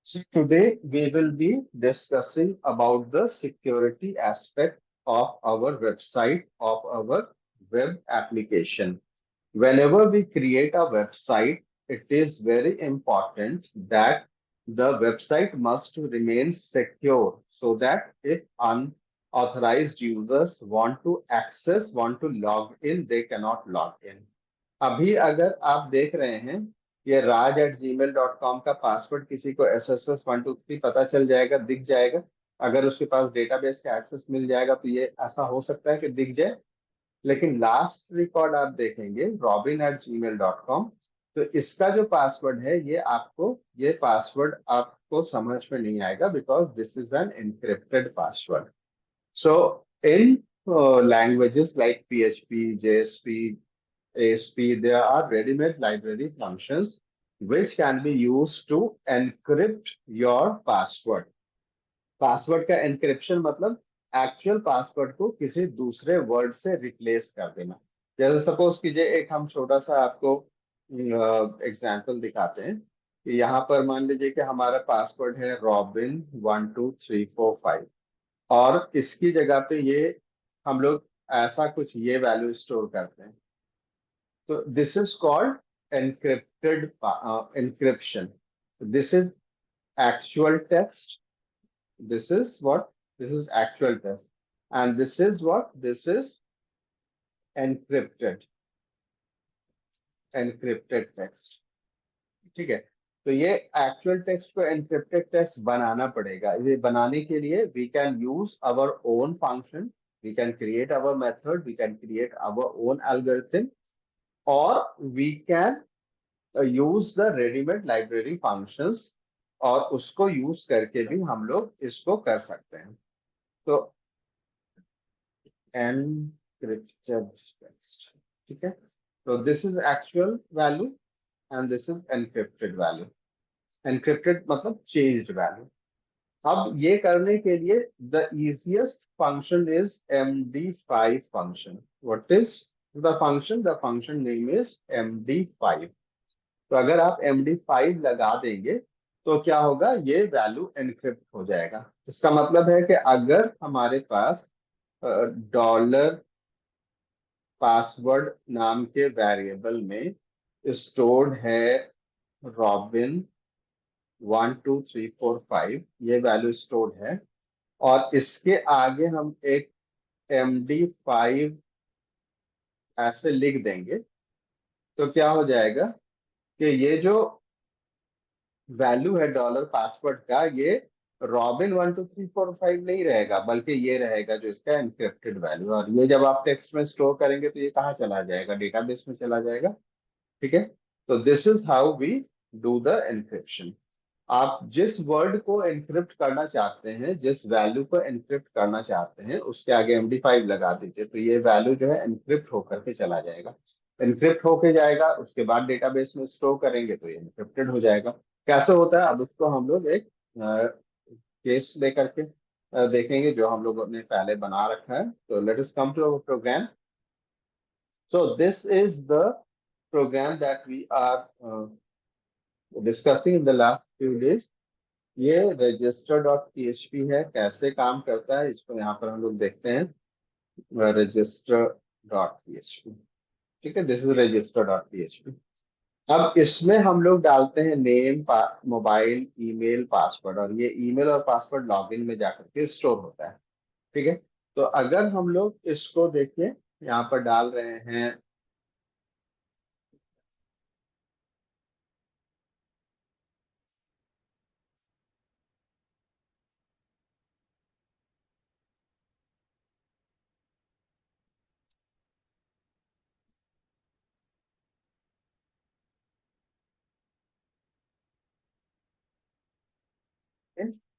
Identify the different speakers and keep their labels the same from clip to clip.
Speaker 1: So today we will be discussing about the security aspect of our website, of our web application. Whenever we create a website, it is very important that the website must remain secure so that if unauthorized users want to access, want to log in, they cannot log in. अभी अगर आप देख रहे हैं ये raj@gmail.com का password किसी को SSS123 पता चल जाएगा, दिख जाएगा। अगर उसके पास डेटाबेस का एक्सेस मिल जाएगा तो ये ऐसा हो सकता है कि दिख जाए। लेकिन लास्ट रिकॉर्ड आप देखेंगे robin@gmail.com, तो इसका जो पासवर्ड है ये पासवर्ड आपको समझ में नहीं आएगा because this is an encrypted password. So in languages like PHP, JSP, ASP, there are ready-made library functions which can be used to encrypt your password. Password का एनक्रिप्शन मतलब एक्चुअल पासवर्ड को किसी दूसरे वर्ड से replace कर देना। जैसे suppose कीजिए एक हम छोटा सा आपको एग्जांपल दिखाते हैं कि यहाँ पर मान लीजिए कि हमारा पासवर्ड है Robin12345 और इसकी जगह पे ये हम लोग ऐसा कुछ ये वैल्यू स्टोर करते हैं। तो this is called encrypted encryption. This is actual text. This is what? This is actual text. And this is what? This is encrypted. Encrypted text. ठीक है। तो ये एक्चुअल टेक्स्ट को एनक्रिप्टेड टेक्स्ट बनाना पड़ेगा। ये बनाने के लिए we can use our own function, we can create our method, we can create our own algorithm, और we can use the readymade library functions, और उसको यूज करके भी हम लोग इसको कर सकते हैं। तो encrypted text, ठीक है। तो this is actual value and this is encrypted value. Encrypted मतलब चेंज्ड वैल्यू। अब ये करने के लिए the easiest function is MD5 function. What is the function? The function name is MD5। तो अगर आप MD5 लगा देंगे तो क्या होगा? ये वैल्यू एनक्रिप्ट हो जाएगा। इसका मतलब है कि अगर हमारे पास डॉलर पासवर्ड नाम के वेरिएबल में स्टोर्ड है Robin12345, ये वैल्यू स्टोर्ड है, और इसके आगे हम एक MD5 ऐसे लिख देंगे, तो क्या हो जाएगा कि ये जो वैल्यू है डॉलर पासवर्ड का, ये Robin12345 नहीं रहेगा, बल्कि ये रहेगा जो इसका एनक्रिप्टेड वैल्यू। और ये जब आप टेक्स्ट में स्टोर करेंगे तो ये कहाँ चला जाएगा? डेटाबेस में चला जाएगा। ठीक है। तो this is how we do the encryption. आप जिस वर्ड को एनक्रिप्ट करना चाहते हैं, जिस वैल्यू को एनक्रिप्ट करना चाहते हैं, उसके आगे MD5 लगा दीजिए, तो ये वैल्यू जो है एनक्रिप्ट होकर के चला जाएगा। एनक्रिप्ट होके जाएगा, उसके बाद डेटाबेस में स्टोर करेंगे तो ये एनक्रिप्टेड हो जाएगा। कैसे होता है अब उसको हम लोग एक केस लेकर के देखेंगे जो हम लोगों ने पहले बना रखा है। तो let us come to our program. So this is the program that we are discussing in the last few days. ये register.php है। कैसे काम करता है इसको यहाँ पर हम लोग देखते हैं। register.php, ठीक है। This is register.php। अब इसमें हम लोग डालते हैं नेम, मोबाइल, ईमेल, पासवर्ड, और ये ईमेल और पासवर्ड लॉगिन में जाकर के स्टोर होता है। ठीक है। तो अगर हम लोग इसको देखिए, यहाँ पर डाल रहे हैं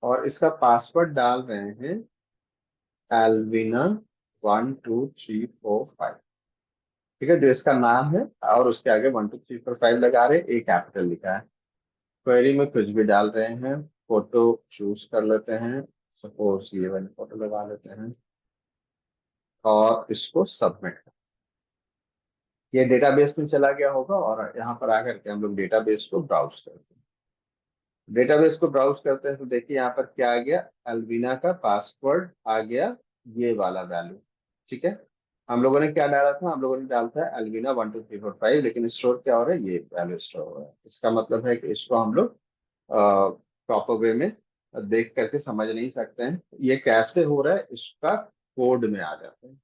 Speaker 1: और इसका पासवर्ड डाल रहे हैं Alvina12345। ठीक है, जो इसका नाम है, और उसके आगे 12345 लगा रहे हैं, ए कैपिटल लिखा है। क्वेरी में कुछ भी डाल रहे हैं। फोटो चूज कर लेते हैं, सपोज ये वाली फोटो लगा लेते हैं, और इसको सबमिट। ये डेटाबेस में चला गया होगा और यहाँ पर आकर के हम लोग डेटाबेस को ब्राउज करते हैं। डेटाबेस को ब्राउज करते हैं तो देखिए यहाँ पर क्या आ गया, अल्वीना का पासवर्ड आ गया, ये वाला वैल्यू। ठीक है, हम लोगों ने क्या डाला था, हम लोगों ने डाला था अल्वीना 1 2 3 4 5, लेकिन स्टोर क्या हो रहा है, ये वैल्यू स्टोर हो रहा है। इसका मतलब है कि इसको हम लोग प्रॉपर वे में देख करके समझ नहीं सकते हैं ये कैसे हो रहा है, इसका कोड में आ जाते हैं।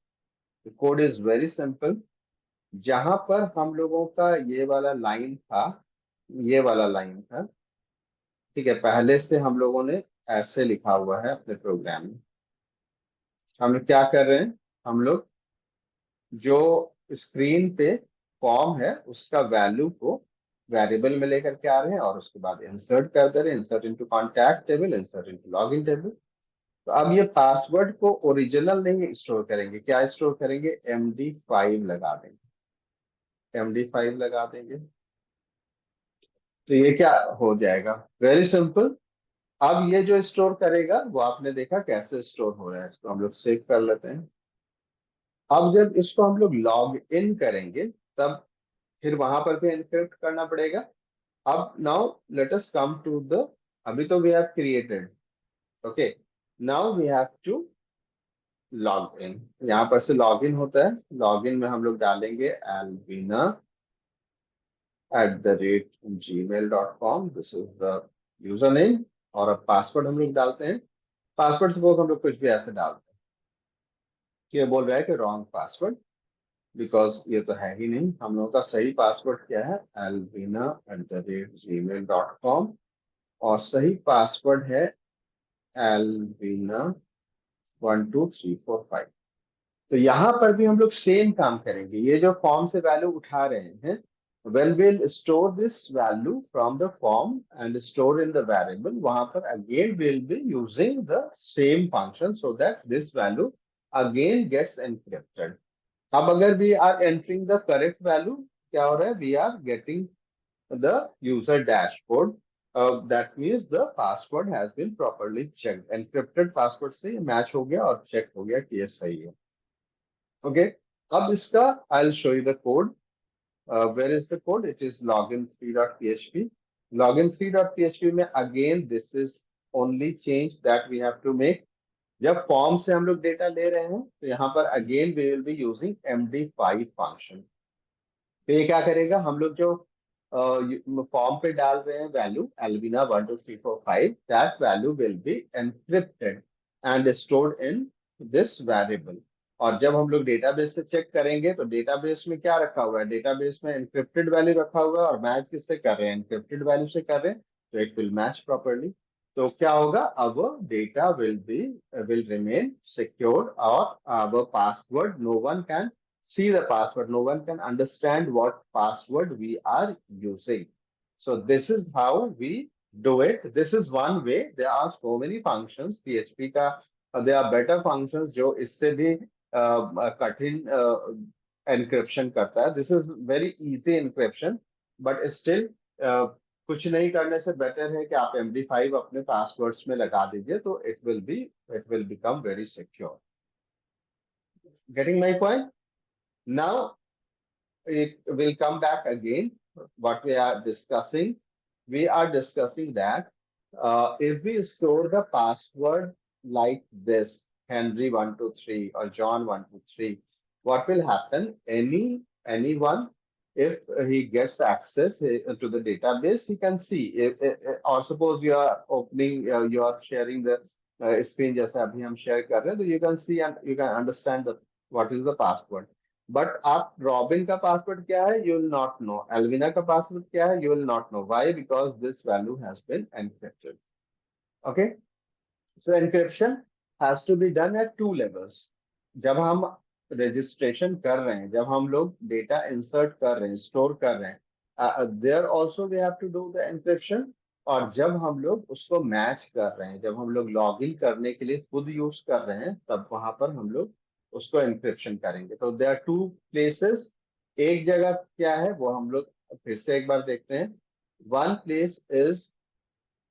Speaker 1: Code is very simple. जहां पर हम लोगों का ये वाला लाइन था, ये वाला लाइन था, ठीक है, पहले से हम लोगों ने ऐसे लिखा हुआ है अपने प्रोग्राम में। हम लोग क्या कर रहे हैं, हम लोग जो स्क्रीन पे फॉर्म है उसका वैल्यू को वेरिएबल में लेकर के आ रहे हैं और उसके बाद इंसर्ट कर दे रहे हैं, insert into contact table, insert into login table. तो अब ये पासवर्ड को ओरिजिनल नहीं स्टोर करेंगे, क्या स्टोर करेंगे, MD5 लगा देंगे, MD5 लगा देंगे। तो ये क्या हो जाएगा, वेरी सिंपल। अब ये जो स्टोर करेगा वो आपने देखा कैसे स्टोर हो रहा है, इसको हम लोग सेव कर लेते हैं। अब जब इसको हम लोग लॉग इन करेंगे तब फिर वहां पर भी एनक्रिप्ट करना पड़ेगा। अब now let us come to the, अभी तो we have created, okay, now we have to log in. यहाँ पर से लॉग इन होता है, लॉग इन में हम लोग डालेंगे alvina@gmail.com, this is the user name. और अब पासवर्ड हम लोग डालते हैं। पासवर्ड सपोज हम लोग कुछ भी ऐसे डालते हैं कि ये बोल रहा है कि रॉन्ग पासवर्ड, बिकॉज ये तो है ही नहीं। हम लोगों का सही पासवर्ड क्या है, alvina@gmail.com, और सही पासवर्ड है alvina 1 2 3 4 5। तो यहाँ पर भी हम लोग सेम काम करेंगे, ये जो फॉर्म से वैल्यू उठा रहे हैं, when we'll store this value from the form and store in the variable, वहां पर again we'll be using the same function so that this value again gets encrypted. अब अगर we are entering the correct value, क्या हो रहा है, we are getting the user dashboard. That means the password has been properly checked, encrypted password से match हो गया और चेक हो गया कि ये सही है। ओके, अब इसका I'll show you the code. Where is the code? It is login3.php. Login3.php में again this is only change that we have to make. जब फॉर्म से हम लोग डेटा ले रहे हैं तो यहाँ पर again we will be using MD5 function. तो ये क्या करेगा, हम लोग जो फॉर्म पे डाल रहे हैं value alvina 1 2 3 4 5, that value will be encrypted and stored in this variable. और जब हम लोग डेटाबेस से चेक करेंगे तो डेटाबेस में क्या रखा हुआ है, डेटाबेस में एनक्रिप्टेड वैल्यू रखा हुआ है और मैच किससे कर रहे हैं, एनक्रिप्टेड वैल्यू से कर रहे हैं, तो इट विल मैच प्रॉपर्ली। तो क्या होगा, अब डेटा विल रिमेन सिक्योर और अब password no one can see the password, no one can understand what password we are using. So this is how we do it. This is one way. There are so many functions PHP का, there are better functions जो इससे भी कठिन encryption करता है। This is very easy encryption, but still कुछ नहीं करने से बेटर है कि आप MD5 अपने पासवर्ड्स में लगा दीजिए, तो it will become very secure. Getting my point? Now it will come back again. What we are discussing, we are discussing that if we store the password like this, Henry 1 2 3 or John 1 2 3, what will happen? Anyone, if he gets access to the database, he can see. Or suppose you are opening, you are sharing the screen, जैसे अभी हम share कर रहे हैं, तो you can see and you can understand the what is the password. But आप Robin का password क्या है, you will not know, Alvina का पासवर्ड क्या है, you will not know, why, because this value has been encrypted. Okay, so encryption has to be done at 2 levels. जब हम registration कर रहे हैं, जब हम लोग डेटा इंसर्ट कर रहे हैं, स्टोर कर रहे हैं, there also we have to do the encryption. और जब हम लोग उसको मैच कर रहे हैं, जब हम लोग लॉग इन करने के लिए खुद यूज कर रहे हैं, तब वहां पर हम लोग उसको एनक्रिप्शन करेंगे। तो देयर आर 2 प्लेसेस। एक जगह क्या है वो हम लोग फिर से एक बार देखते हैं। One place is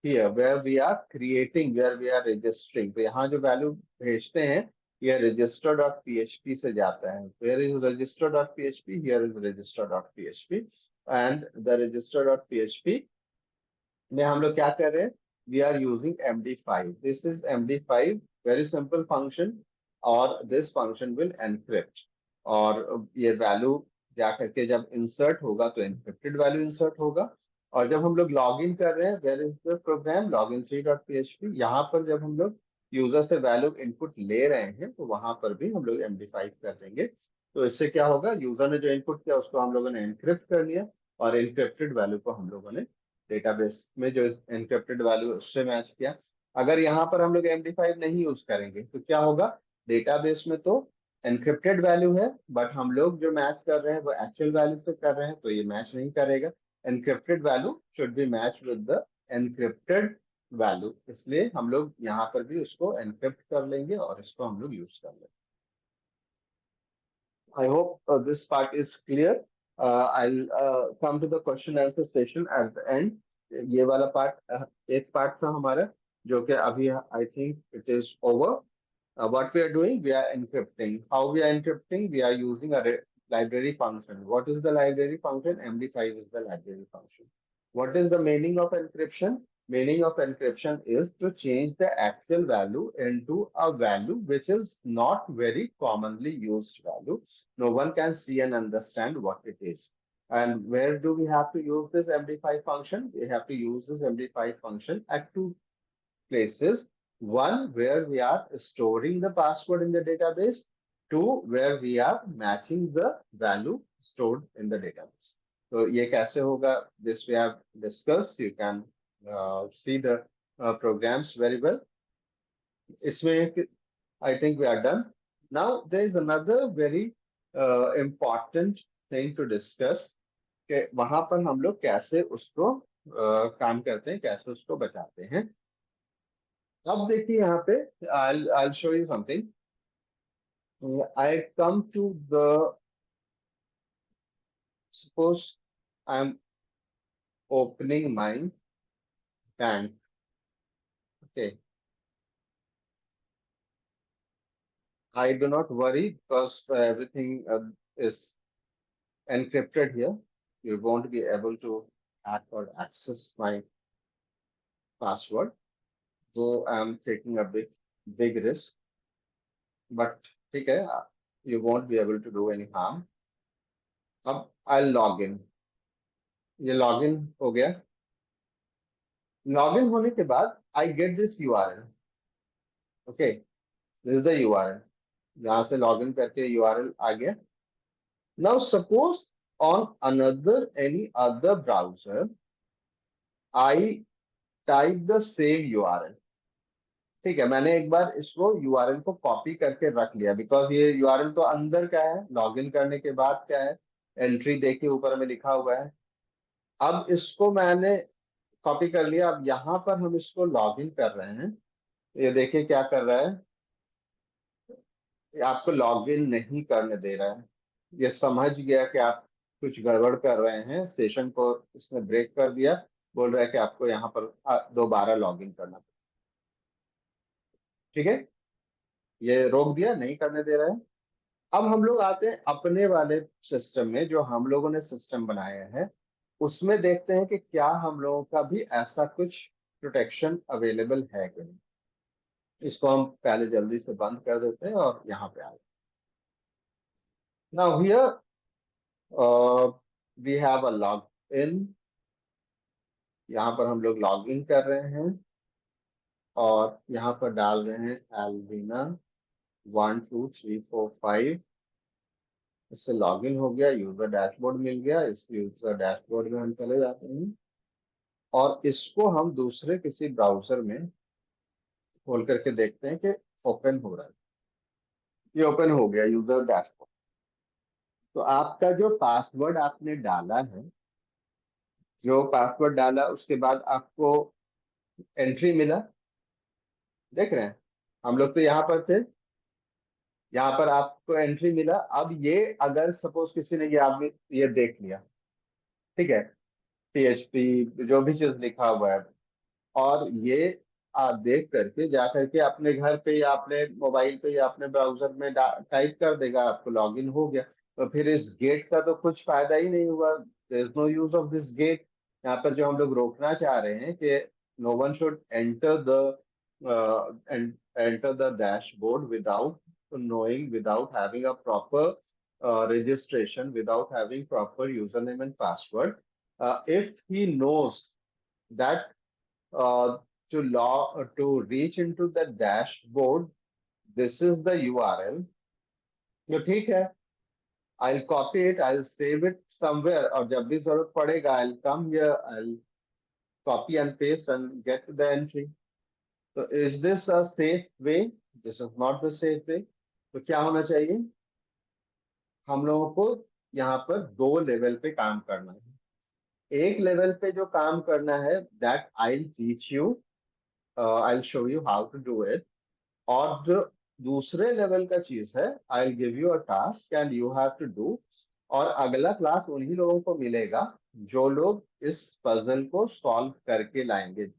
Speaker 1: here where we are creating, where we are registering. तो यहाँ जो वैल्यू भेजते हैं ये register डॉट php से जाता है. Where is register dot php? Here is register dot php. And the register dot php में हम लोग क्या कर रहे हैं? We are using MD5. This is MD5, very simple function. और दिस फंक्शन विल एनक्रिप्ट. और ये वैल्यू जा करके जब इंसर्ट होगा तो एनक्रिप्टेड वैल्यू इंसर्ट होगा. और जब हम लोग लॉग इन कर रहे हैं, where is the program login three dot php, यहाँ पर जब हम लोग यूजर से वैल्यू इनपुट ले रहे हैं तो वहां पर भी हम लोग MD5 कर देंगे. तो इससे क्या होगा, यूजर ने जो इनपुट किया उसको हम लोगों ने एनक्रिप्ट कर लिया, और एनक्रिप्टेड वैल्यू को हम लोगों ने डेटाबेस में जो एनक्रिप्टेड वैल्यू उससे मैच किया. अगर यहाँ पर हम लोग MD5 नहीं यूज करेंगे तो क्या होगा, डेटाबेस में तो एनक्रिप्टेड वैल्यू है, बट हम लोग जो मैच कर रहे हैं वो एक्चुअल वैल्यू से कर रहे हैं, तो ये मैच नहीं करेगा. Encrypted value should be match with the encrypted value, इसलिए हम लोग यहाँ पर भी उसको एनक्रिप्ट कर लेंगे और इसको हम लोग यूज कर लेंगे. I hope this part is clear. I'll come to the question answer session at the end. ये वाला पार्ट एक पार्ट था हमारा, जो कि अभी I think it is over. What we are doing, we are encrypting. How we are encrypting? We are using a library function. What is the library function? MD5 is the library function. What is the meaning of encryption? Meaning of encryption is to change the actual value into a value which is not very commonly used value. No one can see and understand what it is. And where do we have to use this MD5 function? We have to use this MD5 function at two places. One, where we are storing the password in the database. Two, where we are matching the value stored in the database. So ये कैसे होगा? This we have discussed. You can see the programs very well. इसमें I think we are done. Now there is another very important thing to discuss, कि वहां पर हम लोग कैसे उसको काम करते हैं, कैसे उसको बचाते हैं. अब देखिए यहाँ पे, I'll show you something. I come to the, suppose I'm opening my bank. Okay, I do not worry because everything is encrypted here. You won't be able to hack or access my password. Though I'm taking a big risk, but ठीक है, you won't be able to do any harm. अब I'll log in. ये login हो गया. Login होने के बाद I get this URL. Okay, this is the URL. यहाँ से लॉगिन करके यूआरएल आ गया. Now suppose on another any other browser I type the same URL. ठीक है, मैंने एक बार इसको यूआरएल को कॉपी करके रख लिया, बिकॉज ये यूआरएल तो अंदर का है, लॉगिन करने के बाद क्या है, एंट्री देखिए ऊपर में लिखा हुआ है. अब इसको मैंने कॉपी कर लिया. अब यहाँ पर हम इसको लॉगिन कर रहे हैं. ये देखिए क्या कर रहा है, ये आपको लॉगिन नहीं करने दे रहा है. ये समझ गया कि आप कुछ गड़बड़ कर रहे हैं, सेशन को इसने ब्रेक कर दिया. बोल रहा है कि आपको यहाँ पर दोबारा लॉगिन करना पड़ेगा. ठीक है, ये रोक दिया, नहीं करने दे रहा है. अब हम लोग आते हैं अपने वाले सिस्टम में, जो हम लोगों ने सिस्टम बनाया है, उसमें देखते हैं कि क्या हम लोगों का भी ऐसा कुछ प्रोटेक्शन अवेलेबल है कि नहीं. इसको हम पहले जल्दी से बंद कर देते हैं और यहाँ पे आए. Now here we have a log in. यहाँ पर हम लोग लॉग इन कर रहे हैं और यहाँ पर डाल रहे हैं एल्विना 1 2 3 4 5. इससे लॉग इन हो गया, यूजर डैशबोर्ड मिल गया. इस यूजर डैशबोर्ड में हम चले जाते हैं और इसको हम दूसरे किसी ब्राउजर में खोल करके देखते हैं कि ओपन हो रहा है. ये ओपन हो गया यूजर डैशबोर्ड. तो आपका जो पासवर्ड आपने डाला है, जो पासवर्ड डाला उसके बाद आपको एंट्री मिला, देख रहे हैं. हम लोग तो यहाँ पर थे, यहाँ पर आपको एंट्री मिला. अब ये अगर सपोज किसी ने ये आदमी ये देख लिया, ठीक है, PHP जो भी चीज लिखा हुआ है, और ये देख करके जा करके अपने घर पे या अपने मोबाइल पे या अपने ब्राउजर में टाइप कर देगा, आपको लॉगिन हो गया। तो फिर इस गेट का तो कुछ फायदा ही नहीं हुआ। There is no use of this gate. यहाँ पर जो हम लोग रोकना चाह रहे हैं कि no one should enter the dashboard without knowing, without having a proper registration, without having proper username and password. If he knows that to reach into the dashboard, this is the URL, तो ठीक है, I'll copy it, I'll save it somewhere, और जब भी जरूरत पड़ेगा I'll come here, I'll copy and paste and get to the entry. तो is this a safe way? This is not the safe way. तो क्या होना चाहिए? हम लोगों को यहाँ पर दो लेवल पे काम करना है। एक लेवल पे जो काम करना है, that I teach you, I show you how to do it. और जो दूसरे लेवल का चीज है, I give you a task and you have to do. और अगला क्लास उन्हीं लोगों को मिलेगा जो लोग इस पजल को सॉल्व करके लाएंगे,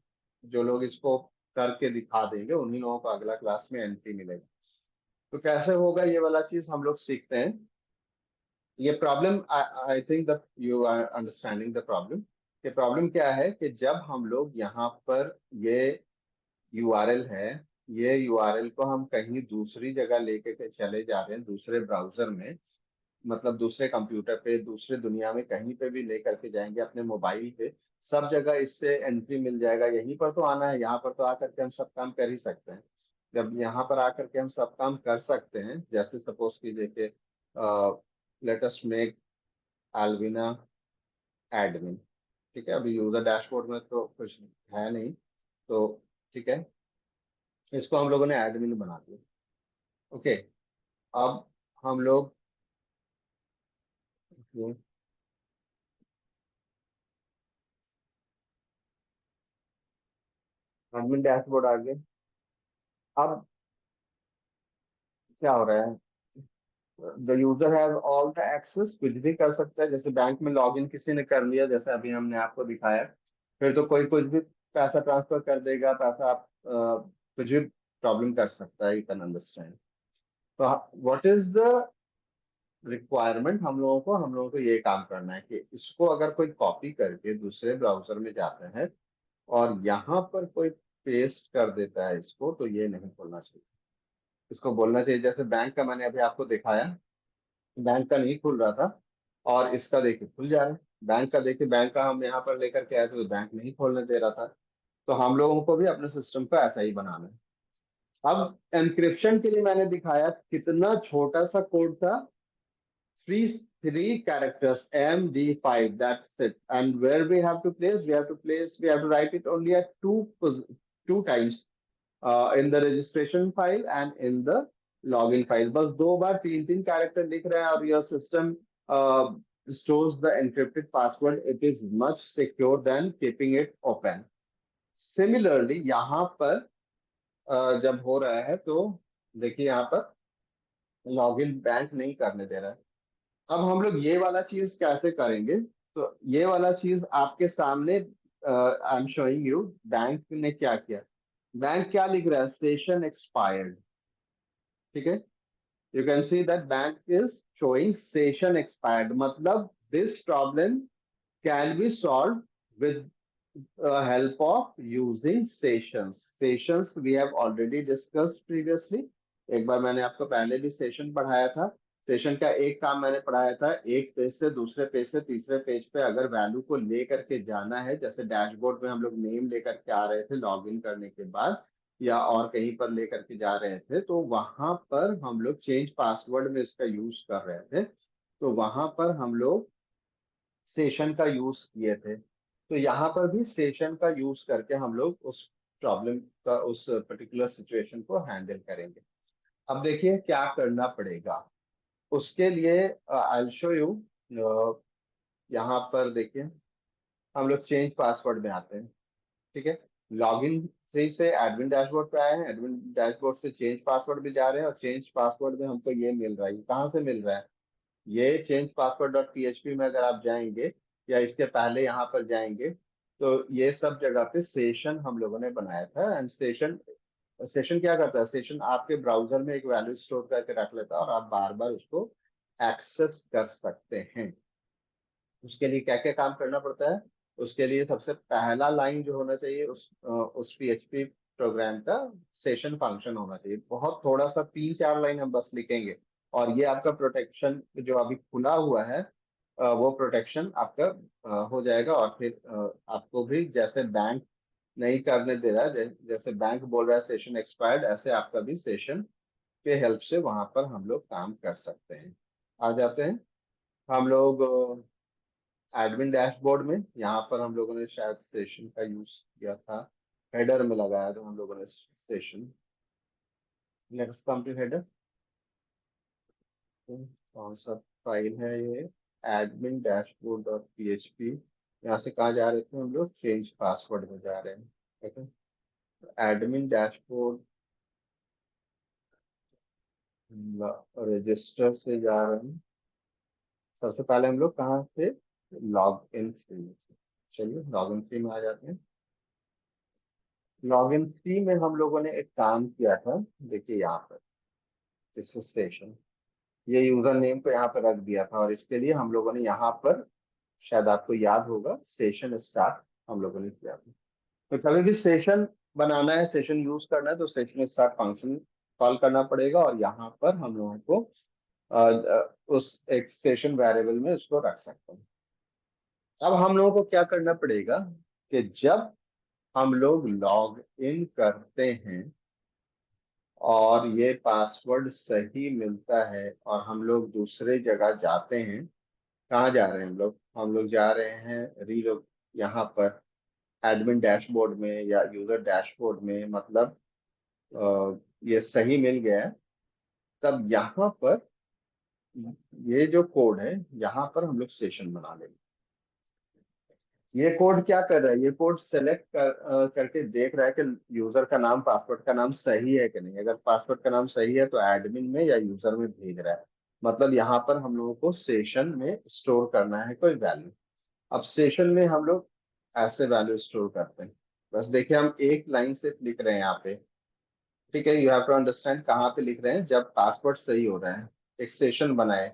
Speaker 1: जो लोग इसको करके दिखा देंगे, उन्हीं लोगों को अगला क्लास में एंट्री मिलेगा। तो कैसे होगा ये वाला चीज हम लोग सीखते हैं। ये problem, I think that you are understanding the problem. ये प्रॉब्लम क्या है कि जब हम लोग यहाँ पर ये यूआरएल है, ये यूआरएल को हम कहीं दूसरी जगह लेके के चले जा रहे हैं, दूसरे ब्राउजर में, मतलब दूसरे कंप्यूटर पे, दूसरे दुनिया में कहीं पे भी लेकर के जाएंगे, अपने मोबाइल पे, सब जगह इससे एंट्री मिल जाएगा। यहीं पर तो आना है, यहाँ पर तो आकर के हम सब काम कर ही सकते हैं। जब यहाँ पर आकर के हम सब काम कर सकते हैं, जैसे सपोज कीजिए कि let us make Elvina admin. ठीक है, अभी यूजर डैशबोर्ड में तो कुछ है नहीं, तो ठीक है, इसको हम लोगों ने एडमिन बना दिया। ओके, अब हम लोग एडमिन डैशबोर्ड आ गए। अब क्या हो रहा है, the user has all the access, कुछ भी कर सकता है। जैसे बैंक में लॉगिन किसी ने कर लिया, जैसे अभी हमने आपको दिखाया, फिर तो कोई कुछ भी पैसा ट्रांसफर कर देगा, पैसा आप कुछ भी प्रॉब्लम कर सकता है, यू कैन अंडरस्टैंड। तो व्हाट इज द रिक्वायरमेंट, हम लोगों को ये काम करना है कि इसको अगर कोई कॉपी करके दूसरे ब्राउजर में जाता है और यहाँ पर कोई पेस्ट कर देता है इसको, तो ये नहीं खोलना चाहिए। इसको बोलना चाहिए, जैसे बैंक का मैंने अभी आपको दिखाया, बैंक का नहीं खुल रहा था और इसका देखिए खुल जा रहा है। बैंक का देखिए, बैंक का हम यहाँ पर लेकर के आए थे तो बैंक नहीं खोलने दे रहा था। तो हम लोगों को भी अपने सिस्टम को ऐसा ही बनाना है। अब एनक्रिप्शन के लिए मैंने दिखाया कितना छोटा सा कोड था, three characters MD5, that's it. And where we have to place, we have to write it only at two times, in the registration file and in the login file। बस दो बार तीन तीन कैरेक्टर लिख रहे हैं और your system stores the encrypted password। It is much secure than keeping it open। Similarly यहाँ पर जब हो रहा है तो देखिए यहाँ पर लॉगिन बैंक नहीं करने दे रहा है। अब हम लोग ये वाला चीज कैसे करेंगे, तो ये वाला चीज आपके सामने I am showing you. Bank ने क्या किया, बैंक क्या लिख रहा है, सेशन एक्सपायर्ड। ठीक है, you can see that bank is showing session expired, मतलब this problem can be solve with help of using sessions। Sessions we have already discussed previously। एक बार मैंने आपको पहले भी सेशन पढ़ाया था। सेशन का एक काम मैंने पढ़ाया था, एक पेज से दूसरे पेज से तीसरे पेज पे अगर वैल्यू को ले करके जाना है, जैसे डैशबोर्ड में हम लोग नेम लेकर के आ रहे थे लॉगिन करने के बाद, या और कहीं पर लेकर के जा रहे थे, तो वहां पर हम लोग चेंज पासवर्ड में इसका यूज कर रहे थे। तो वहां पर हम लोग सेशन का यूज किए थे। तो यहाँ पर भी सेशन का यूज करके हम लोग उस प्रॉब्लम का, उस पर्टिकुलर सिचुएशन को हैंडल करेंगे। अब देखिए क्या करना पड़ेगा उसके लिए। आई शो यू। यहाँ पर देखिए, हम लोग चेंज पासवर्ड में आते हैं। ठीक है, लॉगिन थ्री से एडमिन डैशबोर्ड पे आए हैं, एडमिन डैशबोर्ड से चेंज पासवर्ड भी जा रहे हैं, और चेंज पासवर्ड में हमको ये मिल रहा है। कहाँ से मिल रहा है, ये चेंज पासवर्ड डॉट पीएचपी में अगर आप जाएंगे या इसके पहले यहाँ पर जाएंगे, तो ये सब जगह पे सेशन हम लोगों ने बनाया था। एंड सेशन सेशन क्या करता है, सेशन आपके ब्राउजर में एक वैल्यू स्टोर करके रख लेता है और आप बार बार उसको एक्सेस कर सकते हैं। उसके लिए क्या क्या काम करना पड़ता है, उसके लिए सबसे पहला लाइन जो होना चाहिए उस पीएचपी प्रोग्राम का सेशन फंक्शन होना चाहिए। बहुत थोड़ा सा 3-4 लाइन हम बस लिखेंगे और ये आपका प्रोटेक्शन जो अभी खुला हुआ है वो प्रोटेक्शन आपका हो जाएगा। और फिर आपको भी जैसे बैंक नहीं करने दे रहा है, जैसे बैंक बोल रहा है सेशन एक्सपायर्ड, ऐसे आपका भी सेशन के हेल्प से वहां पर हम लोग काम कर सकते हैं। आ जाते हैं हम लोग एडमिन डैशबोर्ड में। यहाँ पर हम लोगों ने शायद सेशन का यूज किया था, हेडर में लगाया था हम लोगों ने session. Next come to header. कौन सा फाइल है ये, एडमिन डैशबोर्ड डॉट पीएचपी। यहाँ से कहाँ जा रहे थे हम लोग, चेंज पासवर्ड में जा रहे हैं। ठीक है, एडमिन डैशबोर्ड रजिस्टर से जा रहे हैं। सबसे पहले हम लोग कहाँ थे, लॉग इन थ्री। चलिए लॉग इन थ्री में आ जाते हैं। लॉग इन थ्री में हम लोगों ने एक काम किया था, देखिए यहाँ पर दिस स्टेशन, ये यूजर नेम को यहाँ पर रख दिया था और इसके लिए हम लोगों ने यहाँ पर, शायद आपको याद होगा, सेशन स्टार्ट हम लोगों ने किया था। तो कभी भी सेशन बनाना है, सेशन यूज करना है, तो सेशन स्टार्ट फंक्शन कॉल करना पड़ेगा और यहाँ पर हम लोगों को उस एक सेशन वेरिएबल में उसको रख सकते हैं। अब हम लोगों को क्या करना पड़ेगा कि जब हम लोग लॉग इन करते हैं और ये पासवर्ड सही मिलता है और हम लोग दूसरे जगह जाते हैं, कहाँ जा रहे हैं हम लोग जा रहे हैं रीलोग यहाँ पर एडमिन डैशबोर्ड में या यूजर डैशबोर्ड में, मतलब ये सही मिल गया है। तब यहाँ पर ये जो कोड है, यहाँ पर हम लोग सेशन बना लेंगे। ये कोड क्या कर रहा है, ये कोड सेलेक्ट करके देख रहा है कि यूजर का नाम पासवर्ड का नाम सही है कि नहीं। अगर पासवर्ड का नाम सही है तो एडमिन में या यूजर में भेज रहा है। मतलब यहाँ पर हम लोगों को सेशन में स्टोर करना है कोई वैल्यू। अब सेशन में हम लोग ऐसे वैल्यू स्टोर करते हैं। बस देखिए हम एक लाइन से लिख रहे हैं यहाँ पे। ठीक है, यू हैव टू अंडरस्टैंड कहाँ पे लिख रहे हैं, जब पासवर्ड सही हो रहा है। एक सेशन बनाए,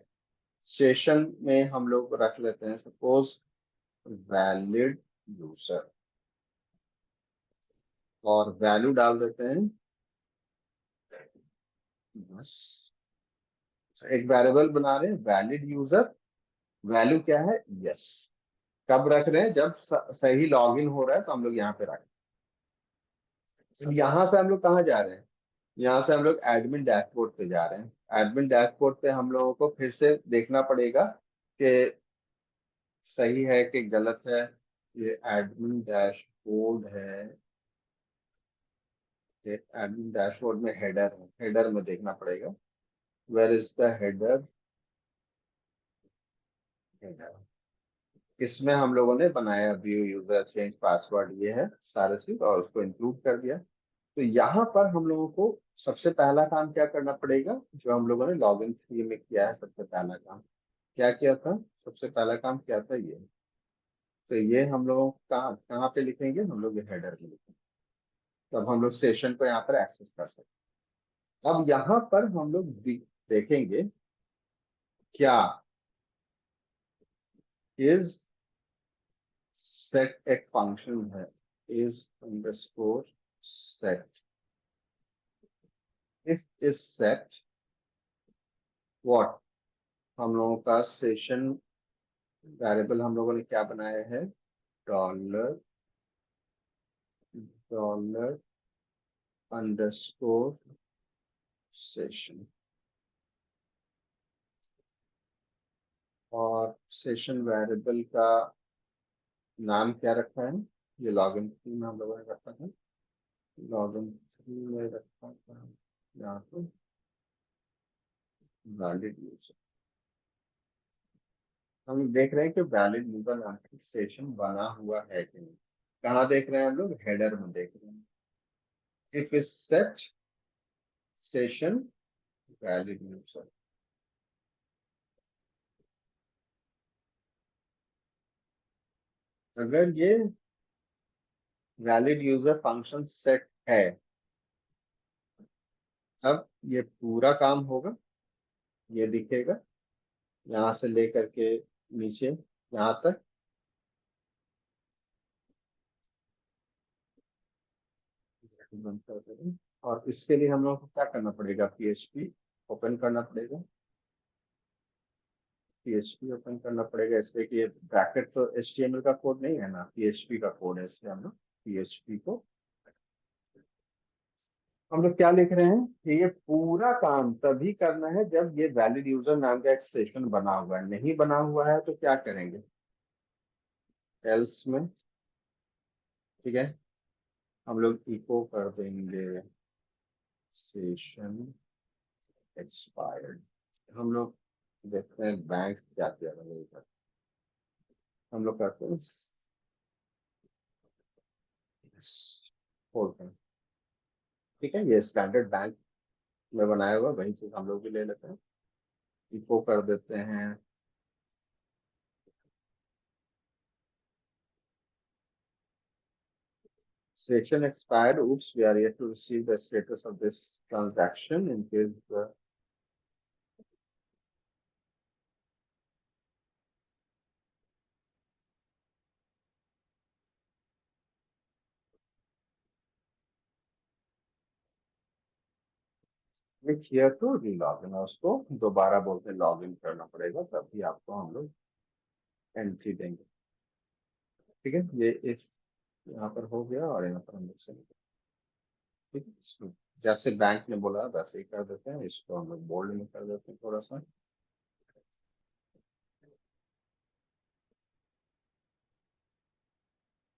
Speaker 1: सेशन में हम लोग रख लेते हैं सपोज वैलिड यूजर और वैल्यू डाल देते हैं बस। एक वेरिएबल बना रहे हैं वैलिड यूजर, वैल्यू क्या है, यस। कब रख रहे हैं, जब सही लॉगिन हो रहा है तो हम लोग यहाँ पे रख। अब यहाँ से हम लोग कहाँ जा रहे हैं, यहाँ से हम लोग एडमिन डैशबोर्ड पे जा रहे हैं। एडमिन डैशबोर्ड पे हम लोगों को फिर से देखना पड़ेगा कि सही है कि गलत है। ये एडमिन डैशबोर्ड है, ये एडमिन डैशबोर्ड में हेडर है, हेडर में देखना पड़ेगा। Where is the header, header इसमें हम लोगों ने बनाया व्यू यूजर चेंज पासवर्ड, ये है सारा चीज और उसको इंक्लूड कर दिया। तो यहाँ पर हम लोगों को सबसे पहला काम क्या करना पड़ेगा, जो हम लोगों ने लॉग इन थ्री में किया है, सबसे पहला काम क्या किया था, सबसे पहला काम क्या था ये। तो ये हम लोग कहाँ कहाँ पे लिखेंगे, हम लोग ये हेडर में लिखेंगे। तब हम लोग सेशन को यहाँ पर एक्सेस कर सकते हैं। अब यहाँ पर हम लोग देखेंगे क्या इज सेट एक फंक्शन है, is underscore set. If is set what, हम लोगों का सेशन वेरिएबल हम लोगों ने क्या बनाया है, डॉलर डॉलर अंडरस्कोर सेशन। और सेशन वेरिएबल का नाम क्या रखा है, ये लॉगिन थ्री में हम लोगों ने रखा है, लॉगिन थ्री में रखा था यहाँ पे वैलिड यूजर। हम देख रहे हैं कि वैलिड यूजर नाम का सेशन बना हुआ है कि नहीं। कहाँ देख रहे हैं हम लोग, हेडर में देख रहे हैं। If is set session valid user, अगर ये वैलिड यूजर फंक्शन सेट है, अब ये पूरा काम होगा, ये दिखेगा यहाँ से लेकर के नीचे यहाँ तक। बंद कर देंगे। और इसके लिए हम लोग को क्या करना पड़ेगा, पीएचपी ओपन करना पड़ेगा, पीएचपी ओपन करना पड़ेगा इसलिए कि ये ब्रैकेट तो एचटीएमएल का कोड नहीं है ना, पीएचपी का कोड है, इसलिए हम लोग पीएचपी को हम लोग क्या लिख रहे हैं कि ये पूरा काम तभी करना है जब ये वैलिड यूजर नाम का एक सेशन बना हुआ है, नहीं बना हुआ है तो क्या करेंगे, एल्स में, ठीक है, हम लोग इको कर देंगे सेशन एक्सपायर्ड। हम लोग देखते हैं बैंक क्या किया है, हम लोग करते हैं खोलते हैं, ठीक है, ये स्टैंडर्ड बैंक में बनाया हुआ वही चीज हम लोग भी ले लेते हैं, इको कर देते हैं session expired, oops, we are yet to receive the status of this transaction in case the click here to relog in, उसको दोबारा बोलते लॉग इन करना पड़ेगा तभी आपको हम लोग एंट्री देंगे, ठीक है, ये इफ यहाँ पर हो गया और यहाँ पर हम लोग चलेंगे, ठीक है, इसको जैसे बैंक ने बोला वैसे ही कर देते हैं, इसको हम लोग बोल्ड में कर देते हैं थोड़ा सा,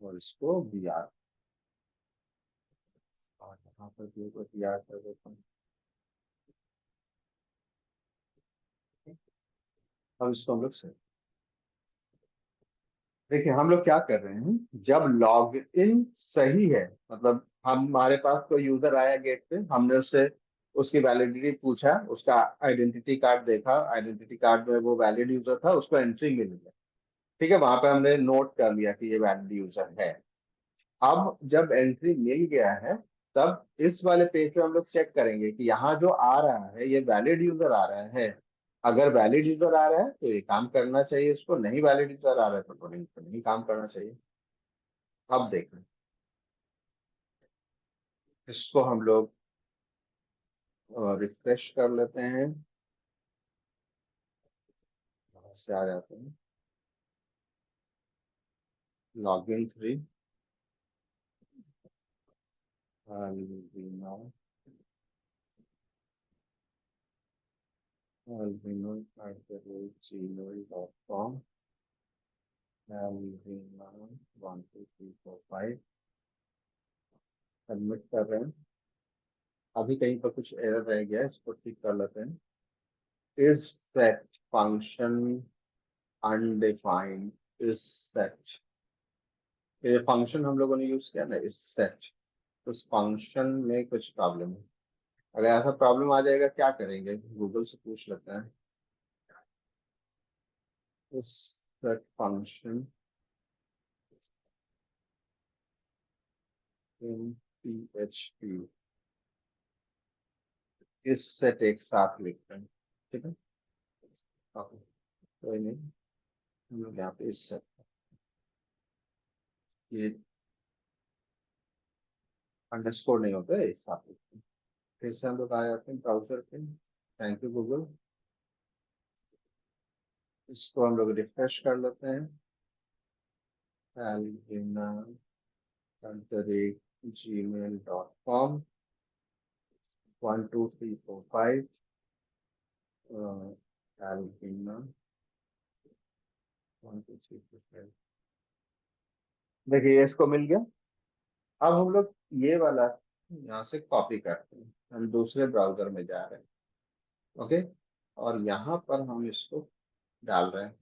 Speaker 1: और इसको बी आर, और यहाँ पर भी बी आर कर देते हैं, अब इसको हम लोग से देखिए हम लोग क्या कर रहे हैं, जब लॉग इन सही है, मतलब हमारे पास कोई यूजर आया गेट पे, हमने उससे उसकी वैलिडिटी पूछा, उसका आइडेंटिटी कार्ड देखा, आइडेंटिटी कार्ड में वो वैलिड यूजर था, उसको एंट्री मिल गया, ठीक है, वहां पे हमने नोट कर लिया कि ये वैलिड यूजर है। अब जब एंट्री मिल गया है, तब इस वाले पेज पे हम लोग चेक करेंगे कि यहाँ जो आ रहा है ये वैलिड यूजर आ रहा है, अगर वैलिड यूजर आ रहा है तो ये काम करना चाहिए, इसको नहीं वैलिड यूजर आ रहा है तो नहीं काम करना चाहिए। अब देखें, इसको हम लोग रिफ्रेश कर लेते हैं, यहाँ से आ जाते हैं, login 3, alvino alvino@gmail.com, alvino 1 2 3 4 5, submit कर रहे हैं। अभी कहीं पर कुछ एरर रह गया है, इसको ठीक कर लेते हैं, is set function undefined, is set, ये फंक्शन हम लोगों ने यूज किया ना इज सेट, उस फंक्शन में कुछ प्रॉब्लम है, अगर ऐसा प्रॉब्लम आ जाएगा क्या करेंगे, गूगल से पूछ लेते हैं, इस सेट फंक्शन इन पीएचपी, इस सेट एक साथ लिखते हैं, ठीक है, ओके, कोई नहीं, हम लोग यहाँ पे इस सेट, ये अंडरस्कोर नहीं होता है, एक साथ लिखते हैं, फिर से हम लोग आ जाते हैं ब्राउजर पे, थैंक यू गूगल, इसको हम लोग रिफ्रेश कर लेते हैं, alvina@gmail.com, 1 2 3 4 5, alvina 1 2 3 4 5, देखिए इसको मिल गया। अब हम लोग ये वाला यहाँ से कॉपी करते हैं, हम दूसरे ब्राउजर में जा रहे हैं, ओके, और यहाँ पर हम इसको डाल रहे हैं,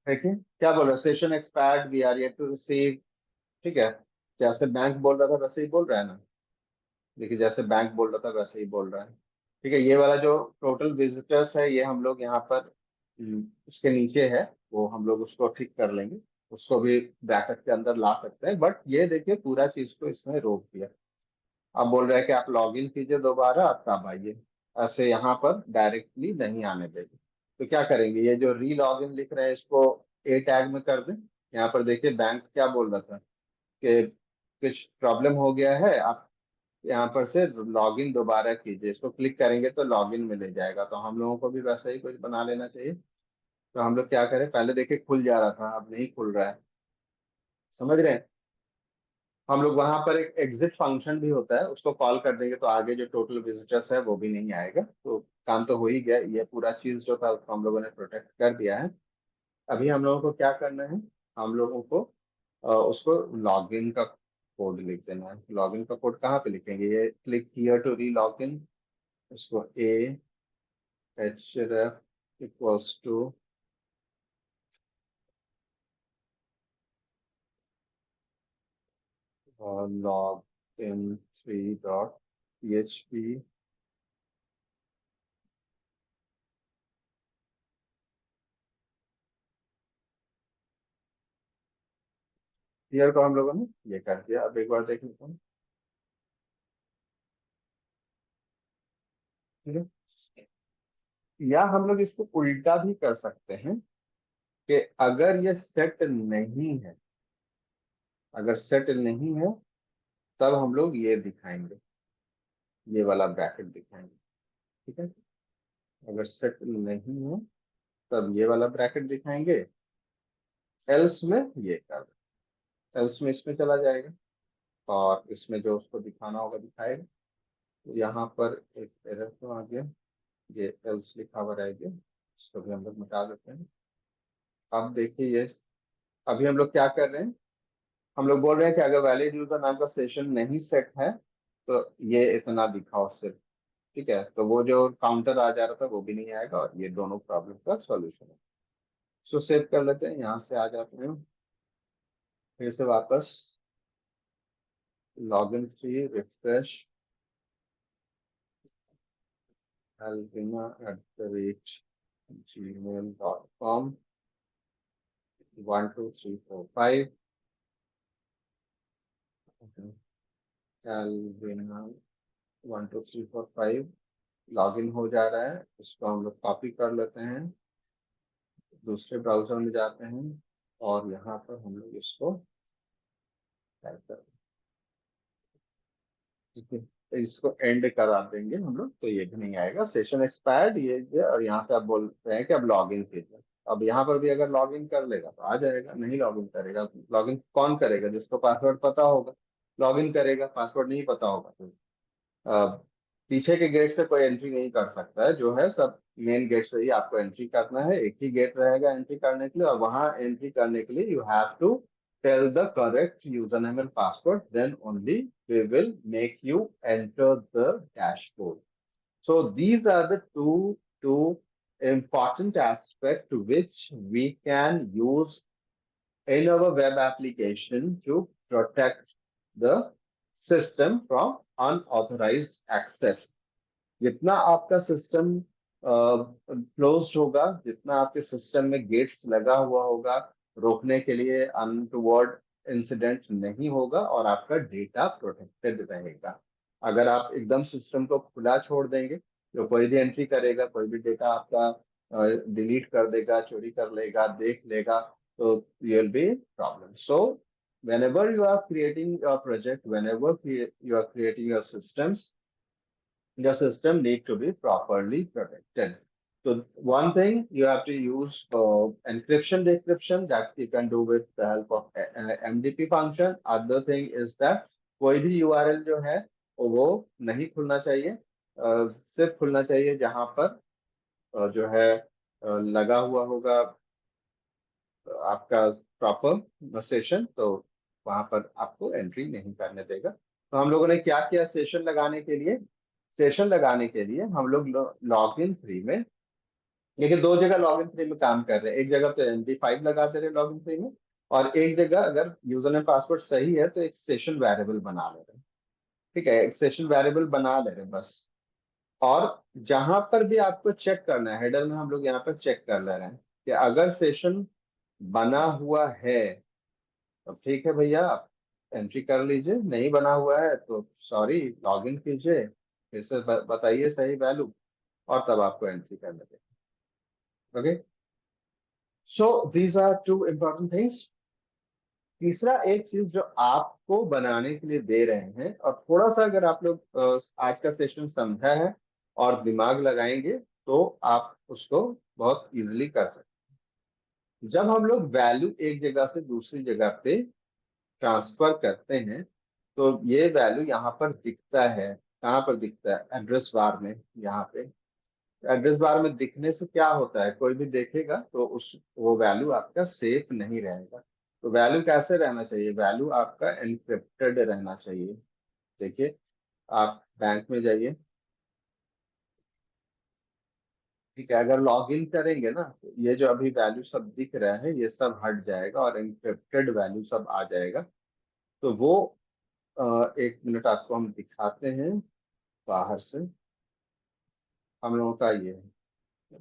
Speaker 1: देखिए क्या बोल रहा है, session expired, we are yet to receive, ठीक है, जैसे बैंक बोल रहा था वैसे ही बोल रहा है ना, देखिए जैसे बैंक बोल रहा था वैसे ही बोल रहा है, ठीक है, ये वाला जो टोटल विजिटर्स है ये हम लोग यहाँ पर उसके नीचे है, वो हम लोग उसको ठीक कर लेंगे, उसको भी ब्रैकेट के अंदर ला सकते हैं, बट ये देखिए पूरा चीज को इसने रोक दिया। अब बोल रहा है कि आप लॉग इन कीजिए दोबारा, आप तब आइए, ऐसे यहाँ पर डायरेक्टली नहीं आने देंगे। तो क्या करेंगे, ये जो री लॉग इन लिख रहे हैं इसको ए टैग में कर दें। यहाँ पर देखिए बैंक क्या बोल रहा था कि कुछ प्रॉब्लम हो गया है, आप यहाँ पर से लॉग इन दोबारा कीजिए, इसको क्लिक करेंगे तो लॉग इन में ले जाएगा। तो हम लोगों को भी वैसा ही कुछ बना लेना चाहिए। तो हम लोग क्या करें, पहले देखिए खुल जा रहा था, अब नहीं खुल रहा है, समझ रहे हैं। हम लोग वहां पर एक एग्जिट फंक्शन भी होता है, उसको कॉल कर देंगे तो आगे जो टोटल विजिटर्स है वो भी नहीं आएगा। तो काम तो हो ही गया, ये पूरा चीज जो था उसको हम लोगों ने प्रोटेक्ट कर दिया है। अभी हम लोगों को क्या करना है, हम लोगों को उसको लॉगिन का कोड लिख देना है। लॉगिन का कोड कहाँ पे लिखेंगे, ये click here to relogin, उसको a href equals to log in 3.php। Here को हम लोगों ने ये कर दिया। अब एक बार देख लेते हैं, ठीक है। या हम लोग इसको उल्टा भी कर सकते हैं कि अगर ये सेट नहीं है, अगर सेट नहीं है तब हम लोग ये दिखाएंगे, ये वाला ब्रैकेट दिखाएंगे, ठीक है। अगर सेट नहीं है तब ये वाला ब्रैकेट दिखाएंगे, एल्स में ये कर दो, एल्स में इसमें चला जाएगा और इसमें जो उसको दिखाना होगा दिखाएगा। तो यहाँ पर एक एरर तो आ गया, ये एल्स लिखा हुआ रह गया, इसको भी हम लोग मिटा देते हैं। अब देखिए ये, अभी हम लोग क्या कर रहे हैं, हम लोग बोल रहे हैं कि अगर वैलिड यूजर नाम का सेशन नहीं सेट है तो ये इतना दिखाओ सिर्फ, ठीक है। तो वो जो काउंटर आ जा रहा था वो भी नहीं आएगा और ये दोनों प्रॉब्लम का सॉल्यूशन है। सो सेव कर लेते हैं, यहाँ से आ जाते हैं, फिर से वापस login free refresh alvina@gmail.com 12345 alvina 12345 login हो जा रहा है। इसको हम लोग कॉपी कर लेते हैं, दूसरे ब्राउजर में जाते हैं और यहाँ पर हम लोग इसको टाइप कर, ठीक है। तो इसको एंड करा देंगे हम लोग तो ये भी नहीं आएगा, सेशन एक्सपायर्ड ये और यहाँ से आप बोल रहे हैं कि अब लॉग इन कीजिए। अब यहाँ पर भी अगर लॉग इन कर लेगा तो आ जाएगा, नहीं लॉग इन करेगा, लॉग इन कौन करेगा, जिसको पासवर्ड पता होगा लॉग इन करेगा, पासवर्ड नहीं पता होगा तो अ, पीछे के गेट से कोई एंट्री नहीं कर सकता है, जो है सब मेन गेट से ही आपको एंट्री करना है। एक ही गेट रहेगा एंट्री करने के लिए, और वहां एंट्री करने के लिए you have to tell the correct user name and password, then only we will make you enter the dashboard. So these are the two important aspects which we can use in our web application to protect the system from unauthorized access। जितना आपका system close होगा, जितना आपके system में gets लगा हुआ होगा, रोकने के लिए अनटूवर्ड इंसिडेंट नहीं होगा और आपका डेटा प्रोटेक्टेड रहेगा। अगर आप एकदम सिस्टम को खुला छोड़ देंगे तो कोई भी एंट्री करेगा, कोई भी डेटा आपका डिलीट कर देगा, चोरी कर लेगा, देख लेगा, तो you will be problem. So whenever you are creating your project, whenever you are creating your systems, the system need to be properly protected. So one thing you have to use encryption decryption that you can do with the help of MDP function. Other thing is that कोई भी URL जो है वो नहीं खुलना चाहिए, सिर्फ खुलना चाहिए जहां पर जो है लगा हुआ होगा आपका प्रॉपर सेशन, तो वहां पर आपको एंट्री नहीं करने देगा। तो हम लोगों ने क्या किया, सेशन लगाने के लिए, सेशन लगाने के लिए हम लोग लॉग इन फ्री में, लेकिन दो जगह लॉग इन फ्री में काम कर रहे हैं। एक जगह तो MD5 लगा दे रहे लॉग इन फ्री में, और एक जगह अगर यूजर नेम पासवर्ड सही है तो एक सेशन वेरिएबल बना ले रहे हैं, ठीक है, एक सेशन वेरिएबल बना ले रहे हैं बस। और जहां पर भी आपको चेक करना है, हेडर में हम लोग यहाँ पर चेक कर ले रहे हैं कि अगर सेशन बना हुआ है अब ठीक है भैया, आप एंट्री कर लीजिए, नहीं बना हुआ है तो सॉरी, लॉग इन कीजिए, फिर से बताइए सही वैल्यू, और तब आपको एंट्री कर देंगे। Okay, so these are two important things. तीसरा एक चीज जो आपको बनाने के लिए दे रहे हैं, और थोड़ा सा अगर आप लोग आज का सेशन समझा है और दिमाग लगाएंगे तो आप उसको बहुत इजीली कर सकते हैं। जब हम लोग वैल्यू एक जगह से दूसरी जगह पे ट्रांसफर करते हैं तो ये वैल्यू यहाँ पर दिखता है। कहाँ पर दिखता है? एड्रेस बार में। यहाँ पे एड्रेस बार में दिखने से क्या होता है, कोई भी देखेगा तो उस वो वैल्यू आपका सेफ नहीं रहेगा। तो वैल्यू कैसे रहना चाहिए? वैल्यू आपका एनक्रिप्टेड रहना चाहिए। देखिए, आप बैंक में जाइए, ठीक है, अगर लॉग इन करेंगे ना तो ये जो अभी वैल्यू सब दिख रहा है ये सब हट जाएगा और एनक्रिप्टेड वैल्यू सब आ जाएगा। तो वो एक मिनट आपको हम दिखाते हैं बाहर से। हम लोगों का ये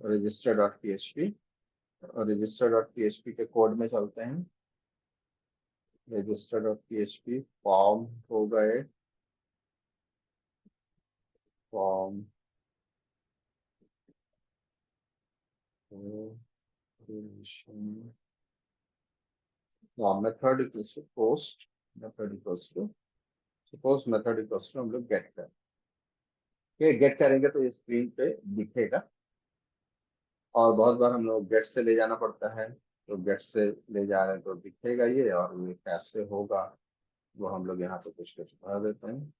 Speaker 1: register dot P H P, और register dot P H P के कोड में चलते हैं। Register dot P H P form हो गए, form method equals to post, method equals to suppose, method equals to हम लोग गेट कर, ये गेट करेंगे तो ये स्क्रीन पे दिखेगा। और बहुत बार हम लोग गेट से ले जाना पड़ता है, तो गेट से ले जा रहे हैं तो दिखेगा ये, और ये कैसे होगा वो हम लोग यहाँ पे कुछ कुछ भर देते हैं।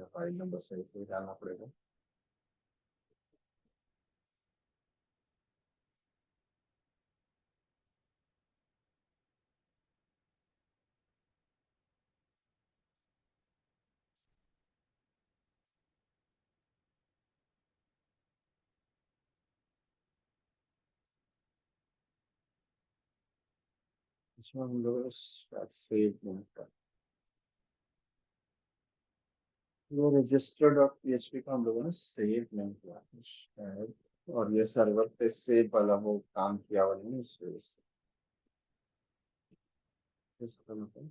Speaker 1: फाइल नंबर सही से डालना पड़ेगा। इसमें हम लोग सेव नहीं कर, वो रजिस्टर डॉट पीएचपी का हम लोगों ने सेव नहीं किया शायद, और ये सर्वर पे सेव वाला वो काम किया हुआ नहीं, इस वजह से इसको मतलब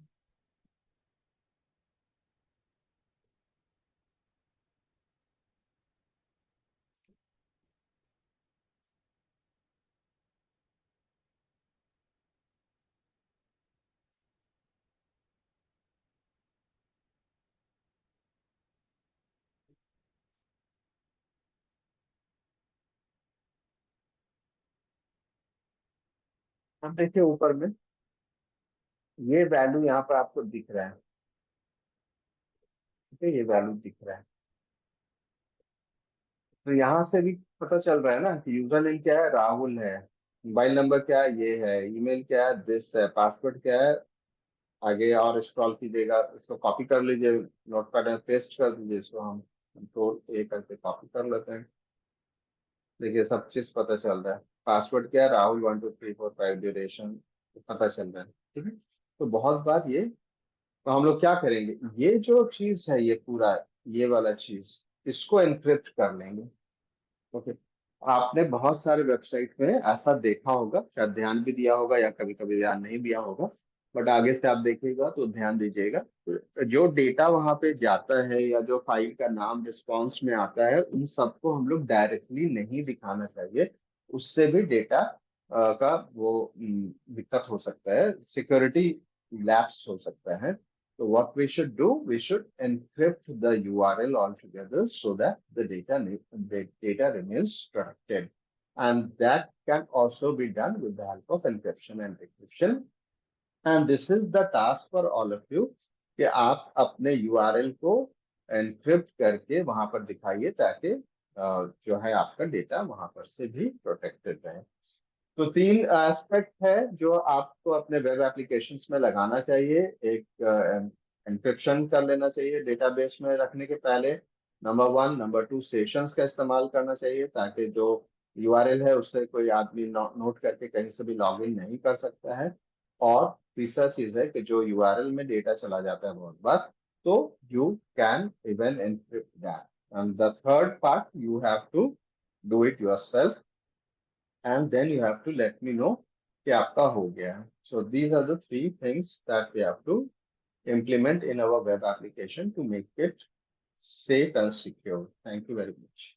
Speaker 1: अब देखिए ऊपर में ये वैल्यू यहाँ पर आपको दिख रहा है, ठीक है, ये वैल्यू दिख रहा है। तो यहाँ से भी पता चल रहा है ना कि यूजर नेम क्या है, राहुल है, मोबाइल नंबर क्या है, ये है, ईमेल क्या है, दिस है, पासवर्ड क्या है। आगे और स्क्रॉल कीजिएगा, इसको कॉपी कर लीजिए, नोटपैड में पेस्ट कर दीजिए, इसको हम कंट्रोल ए करके कॉपी कर लेते हैं। देखिए सब चीज पता चल रहा है, पासवर्ड क्या है, राहुल 1 2 3 4 5 ड्यूरेशन पता चल रहा है, ठीक है। तो बहुत बार ये, तो हम लोग क्या करेंगे, ये जो चीज है ये पूरा, ये वाला चीज, इसको एनक्रिप्ट कर लेंगे। ओके, आपने बहुत सारे वेबसाइट में ऐसा देखा होगा, शायद ध्यान भी दिया होगा या कभी कभी ध्यान नहीं दिया होगा, बट आगे से आप देखिएगा तो ध्यान दीजिएगा। जो डेटा वहां पे जाता है या जो फाइल का नाम रिस्पॉन्स में आता है उन सबको हम लोग डायरेक्टली नहीं दिखाना चाहिए। उससे भी डेटा का वो दिक्कत हो सकता है, सिक्योरिटी लैप्स हो सकता है। So what we should do, we should encrypt the URL altogether so that the data remains protected. And that can also be done with the help of encryption and decryption. And this is the task for all of you कि आप अपने URL को encrypt करके वहां पर दिखाइए, ताकि जो है आपका डेटा वहां पर से भी प्रोटेक्टेड रहे। तो तीन एस्पेक्ट है जो आपको अपने वेब एप्लीकेशंस में लगाना चाहिए। एक, एन्क्रिप्शन कर लेना चाहिए डेटाबेस में रखने के पहले, number one. Number two, sessions का इस्तेमाल करना चाहिए ताकि जो यूआरएल है उससे कोई आदमी नोट करके कहीं से भी लॉग इन नहीं कर सकता है। और तीसरा चीज है कि जो यूआरएल में डेटा चला जाता है बहुत बार, तो you can even encrypt that. And the third part, you have to do it yourself, and then you have to let me know कि आपका हो गया है। So these are the three things that we have to implement in our web application to make it safe and secure. Thank you very much.